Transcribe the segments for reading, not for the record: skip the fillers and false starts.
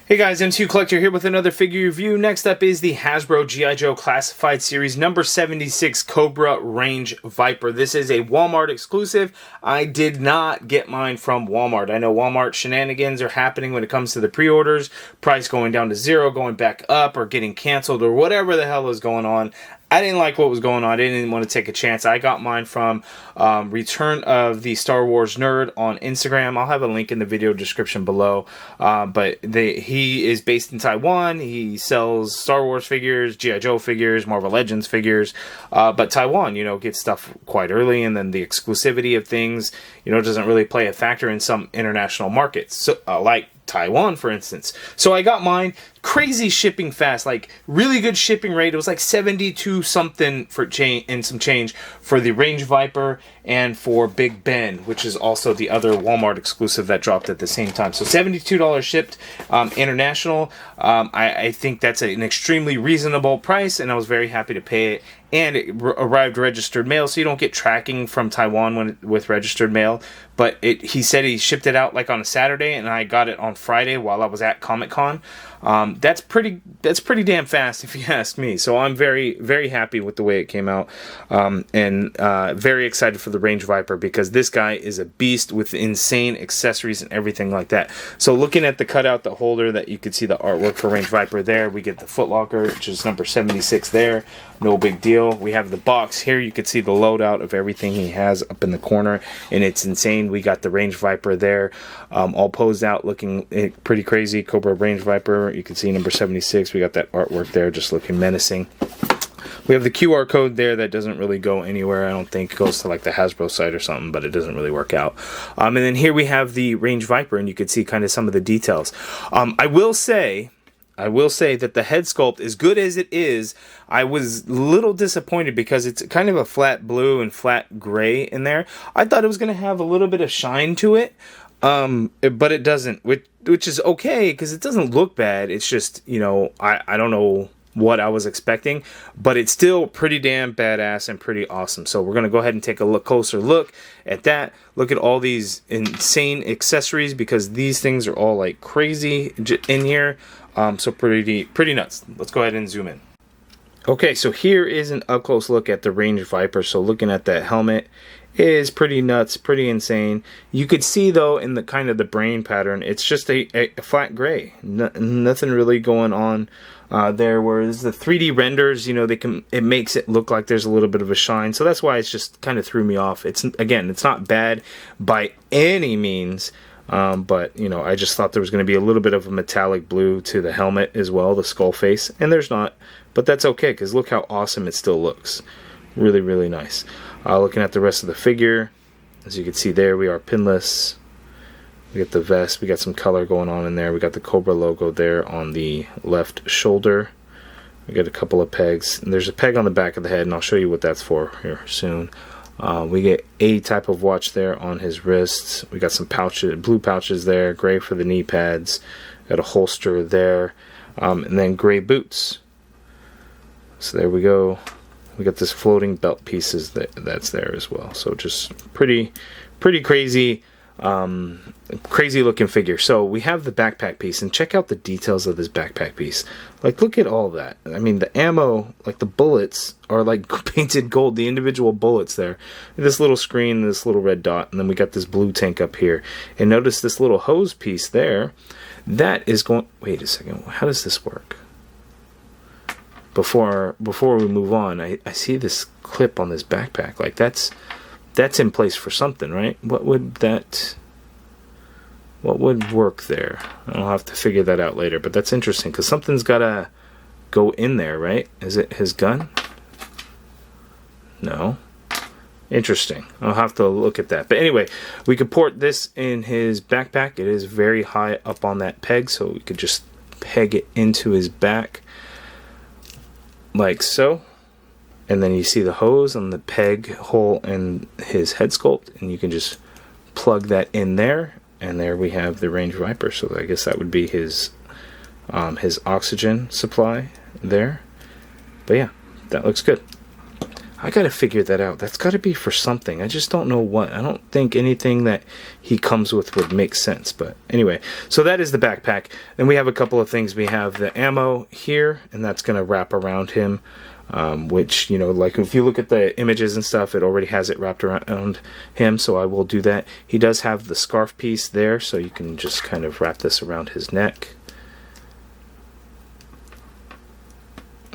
Hey guys, M2 Collector here with another figure review. Next up is the Hasbro G.I. Joe Classified Series number 76 Cobra Range Viper. This is a Walmart exclusive. I did not get mine from Walmart. I know Walmart shenanigans are happening when it comes to the pre-orders. Price going down to zero, going back up, or getting canceled, or whatever the hell is going on. I didn't like what was going on. I didn't want to take a chance. I got mine from Return of the Star Wars Nerd on Instagram. I'll have a link in the video description below. But he is based in Taiwan. He sells Star Wars figures, G.I. Joe figures, Marvel Legends figures. But Taiwan, gets stuff quite early, and then the exclusivity of things, doesn't really play a factor in some international markets. So, like Taiwan, for instance. So I got mine. Crazy shipping fast, like really good shipping rate. It was like 72 something for some change for the Range Viper and for Big Ben, which is also the other Walmart exclusive that dropped at the same time. So $72 shipped international. I think that's an extremely reasonable price, and I was very happy to pay it. And it arrived registered mail, so you don't get tracking from Taiwan with registered mail. But he said he shipped it out like on a Saturday, and I got it on Friday while I was at Comic-Con. That's pretty damn fast if you ask me. So I'm very, very happy with the way it came out, and very excited for the Range Viper, because this guy is a beast with insane accessories and everything like that. So looking at the cutout, the holder, that you could see the artwork for Range Viper there. We get the footlocker, which is number 76 there. No big deal. We have the box here. You could see the loadout of everything he has up in the corner, and it's insane. We got the Range Viper there, all posed out, looking pretty crazy. Cobra Range Viper. You can see number 76. We got that artwork there, just looking menacing. We have the QR code there that doesn't really go anywhere. I don't think it goes to like the Hasbro site or something, but it doesn't really work out. And then here we have the Range Viper, and you can see kind of some of the details. I will say that the head sculpt, as good as it is, I was a little disappointed because it's kind of a flat blue and flat gray in there. I thought it was going to have a little bit of shine to it, but it doesn't, which is okay because it doesn't look bad. It's just, I don't know what I was expecting, but it's still pretty damn badass and pretty awesome. So we're going to go ahead and take a closer look at that. Look at all these insane accessories, because these things are all like crazy in here. So pretty nuts. Let's go ahead and zoom in. Okay, so here is an up close look at the Range Viper. So looking at that helmet is pretty nuts, pretty insane. You could see though in the kind of the brain pattern, it's just a flat gray. Nothing really going on there. Whereas the 3D renders, it makes it look like there's a little bit of a shine. So that's why it's just kind of threw me off. It's not bad by any means. But I just thought there was going to be a little bit of a metallic blue to the helmet as well, the skull face, and there's not, but that's okay, because look how awesome it still looks. Really, really nice. Looking at the rest of the figure, as you can see there, we are pinless. We got the vest, we got some color going on in there. We got the Cobra logo there on the left shoulder. We got a couple of pegs, and there's a peg on the back of the head, and I'll show you what that's for here soon. We get a type of watch there on his wrists. We got some pouches, blue pouches there, gray for the knee pads. Got a holster there, and then gray boots. So there we go. We got this floating belt pieces that's there as well. So just pretty crazy. Crazy looking figure. So we have the backpack piece, and check out the details of this backpack piece. Like, look at all that. I mean, the ammo, like the bullets are like painted gold, the individual bullets there. This little screen, this little red dot, and then we got this blue tank up here. And notice this little hose piece there. That is going, wait a second, how does this work? Before we move on, I see this clip on this backpack. Like, that's in place for something, right? What would work there? I'll have to figure that out later, but that's interesting because something's gotta go in there, right? Is it his gun? No. Interesting. I'll have to look at that. But anyway, we could port this in his backpack. It is very high up on that peg, so we could just peg it into his back like so. And then you see the hose on the peg hole in his head sculpt, and you can just plug that in there, and there we have the Range Viper. So I guess that would be his oxygen supply there. But yeah, that looks good. I gotta figure that out. That's gotta be for something. I just don't know what. I don't think anything that he comes with would make sense. But anyway, so that is the backpack. Then we have a couple of things. We have the ammo here, and that's gonna wrap around him. Which, you know, like if you look at the images and stuff, it already has it wrapped around him, so I will do that. He does have the scarf piece there, so you can just kind of wrap this around his neck.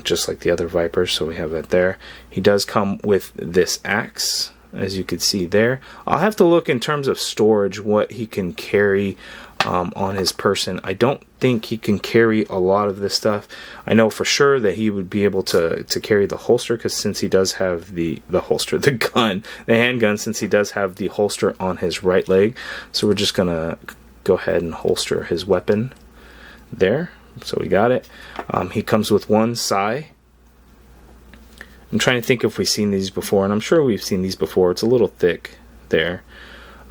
Just like the other Vipers, so we have that there. He does come with this axe, as you can see there. I'll have to look in terms of storage what he can carry on his person. I don't think he can carry a lot of this stuff. I know for sure that he would be able to carry the holster, because since he does have the holster, the gun, the handgun, since he does have the holster on his right leg. So we're just gonna go ahead and holster his weapon there. So we got it. He comes with one sai. I'm trying to think if we've seen these before, and I'm sure we've seen these before. It's a little thick there.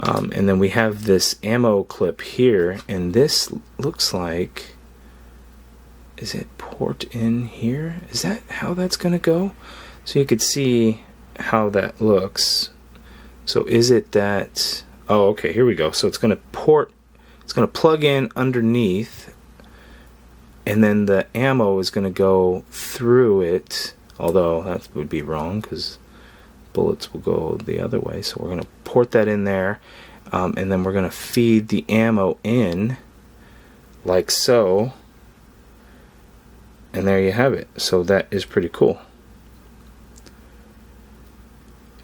And then we have this ammo clip here, and this looks like, is it port in here? Is that how that's gonna go? So you could see how that looks. So is it that, oh, okay, here we go. So it's gonna plug in underneath, and then the ammo is going to go through it, although that would be wrong because bullets will go the other way. So we're going to port that in there, and then we're going to feed the ammo in like so, and there you have it. So that is pretty cool.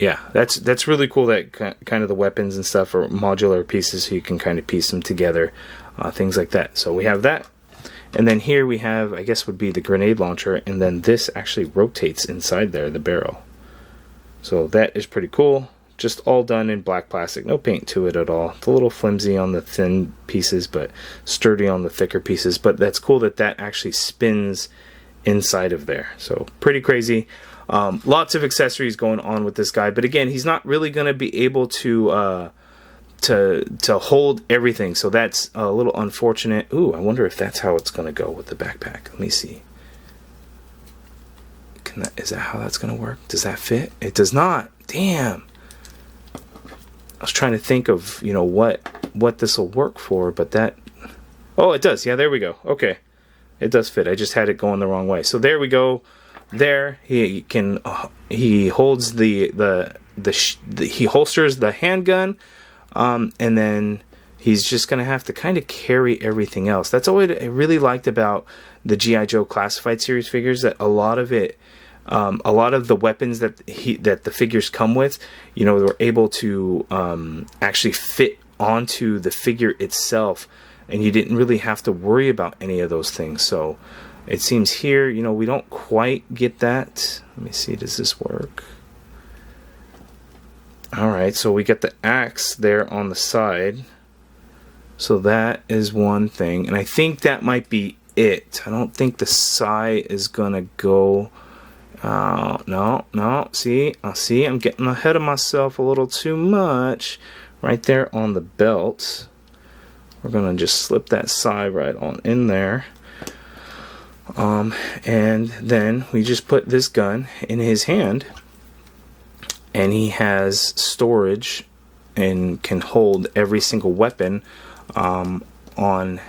Yeah, that's really cool that kind of the weapons and stuff are modular pieces, so you can kind of piece them together, things like that. So we have that. And then here we have, I guess would be the grenade launcher, and then this actually rotates inside there, the barrel. So that is pretty cool. Just all done in black plastic, no paint to it at all. It's a little flimsy on the thin pieces, but sturdy on the thicker pieces. But that's cool that that actually spins inside of there. So pretty crazy. Lots of accessories going on with this guy, but again, he's not really going to be able to hold everything, so that's a little unfortunate. Ooh, I wonder if that's how it's going to go with the backpack. Let me see. Is that how that's going to work? Does that fit? It does not. Damn. I was trying to think of, you know, what this will work for, but that, oh, it does. Yeah, there we go. Okay, it does fit. I just had it going the wrong way. So there we go. There he can he holds he holsters the handgun. And then he's just going to have to kind of carry everything else. That's what I really liked about the G.I. Joe Classified Series figures, that a lot of it, a lot of the weapons that the figures come with, you know, they're able to actually fit onto the figure itself, and you didn't really have to worry about any of those things. So it seems here, you know, we don't quite get that. Let me see, does this work? Alright, so we get the axe there on the side. So that is one thing. And I think that might be it. I don't think the sai is going to go... no. See, I'm getting ahead of myself a little too much. Right there on the belt. We're going to just slip that sai right on in there. And then we just put this gun in his hand. And he has storage and can hold every single weapon on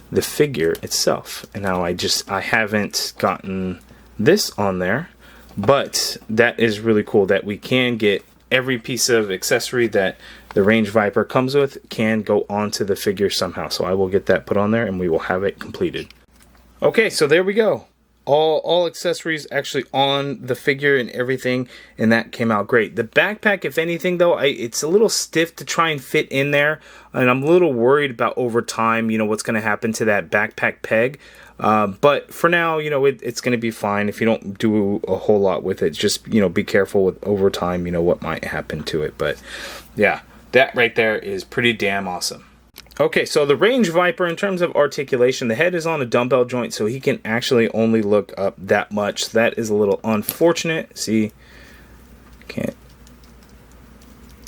the figure itself. And now I haven't gotten this on there, but that is really cool that we can get every piece of accessory that the Range Viper comes with can go onto the figure somehow. So I will get that put on there and we will have it completed. Okay, so there we go. All accessories actually on the figure and everything, and that came out great. The backpack, if anything though, it's a little stiff to try and fit in there, and I'm a little worried about over time, you know, what's going to happen to that backpack peg. But for now, you know, it's going to be fine if you don't do a whole lot with it. Just, you know, be careful with over time, you know, what might happen to it. But yeah, that right there is pretty damn awesome. Okay, so the Range Viper, in terms of articulation, the head is on a dumbbell joint, so he can actually only look up that much. That is a little unfortunate. See, can't.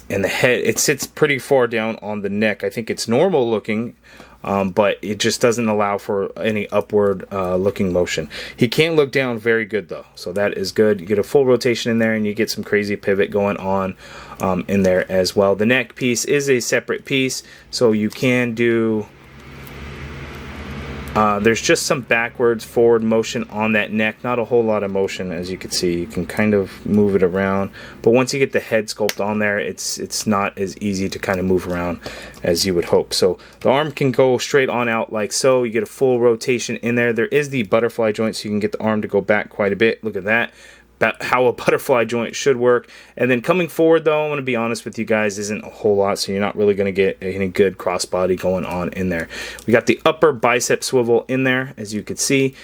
And the head, it sits pretty far down on the neck. I think it's normal looking. but it just doesn't allow for any upward looking motion. He can't look down very good though, so that is good. You get a full rotation in there, and you get some crazy pivot going on in there as well. The neck piece is a separate piece, so you can do there's just some backwards forward motion on that neck, not a whole lot of motion. As you can see, you can kind of move it around, but once you get the head sculpt on there, it's not as easy to kind of move around as you would hope. So the arm can go straight on out like so. You get a full rotation in there. There is the butterfly joint, so you can get the arm to go back quite a bit. Look at that. How a butterfly joint should work. And then coming forward though, I want to be honest with you guys, isn't a whole lot, so you're not really going to get any good crossbody going on in there. We got the upper bicep swivel in there, as you can see.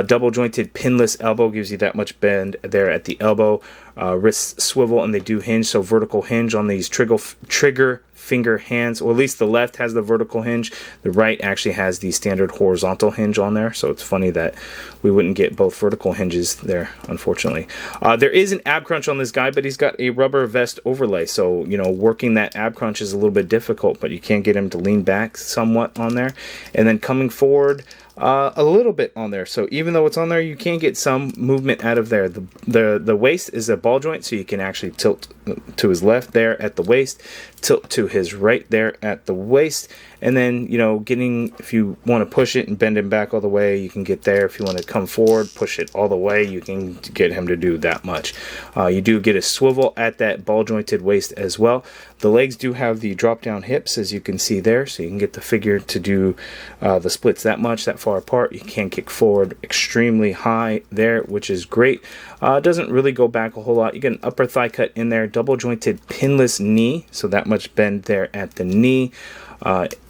Double jointed pinless elbow gives you that much bend there at the elbow. Wrist swivel, and they do hinge, so vertical hinge on these trigger finger hands, or at least the left has the vertical hinge. The right actually has the standard horizontal hinge on there, so it's funny that we wouldn't get both vertical hinges there, unfortunately. There is an ab crunch on this guy, but he's got a rubber vest overlay, so you know, working that ab crunch is a little bit difficult, but you can get him to lean back somewhat on there. And then coming forward a little bit on there, so even though it's on there, you can get some movement out of there. The waist is a ball joint, so you can actually tilt to his left there at the waist, tilt to his right there at the waist, and then, you know, getting, if you want to push it and bend him back all the way, you can get there. If you want to come forward, push it all the way, you can get him to do that much. You do get a swivel at that ball jointed waist as well. The legs do have the drop down hips, as you can see there, so you can get the figure to do the splits that much, that far apart. You can kick forward extremely high there, which is great. Doesn't really go back a whole lot. You get an upper thigh cut in there, double jointed pinless knee, so that much bend there at the knee.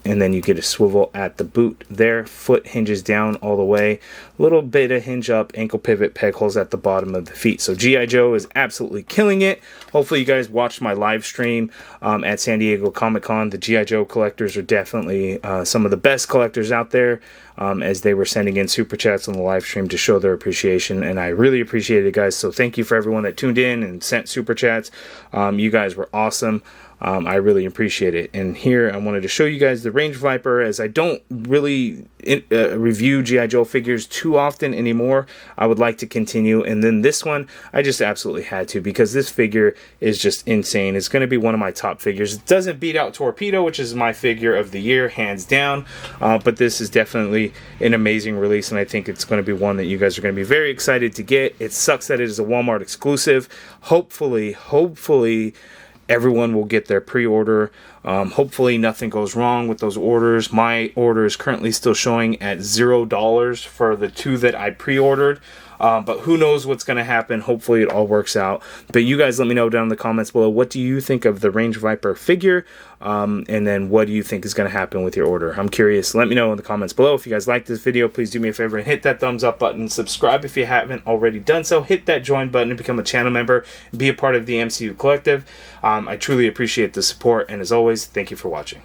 And then you get a swivel at the boot there. Foot hinges down all the way. A little bit of hinge up, ankle pivot, peg holes at the bottom of the feet. So G.I. Joe is absolutely killing it. Hopefully you guys watched my live stream at San Diego Comic-Con. The G.I. Joe collectors are definitely some of the best collectors out there, as they were sending in super chats on the live stream to show their appreciation, and I really appreciate it, guys. So thank you for everyone that tuned in and sent super chats. You guys were awesome. I really appreciate it. And here I wanted to show you guys the Range Viper, as I don't really review G.I. Joe figures too often anymore. I would like to continue, and then this one I just absolutely had to, because this figure is just insane. It's going to be one of my top figures. It doesn't beat out Torpedo, which is my figure of the year hands down, but this is definitely an amazing release, and I think it's going to be one that you guys are going to be very excited to get. It sucks that it is a Walmart exclusive. Hopefully everyone will get their pre-order. Hopefully nothing goes wrong with those orders. My order is currently still showing at $0 for the two that I pre-ordered. But who knows what's going to happen. Hopefully it all works out. But you guys let me know down in the comments below, what do you think of the Range Viper figure? And then what do you think is going to happen with your order? I'm curious. Let me know in the comments below. If you guys like this video, please do me a favor and hit that thumbs up button. Subscribe if you haven't already done so. Hit that join button and become a channel member. Be a part of the MCU Collective. I truly appreciate the support. And as always, thank you for watching.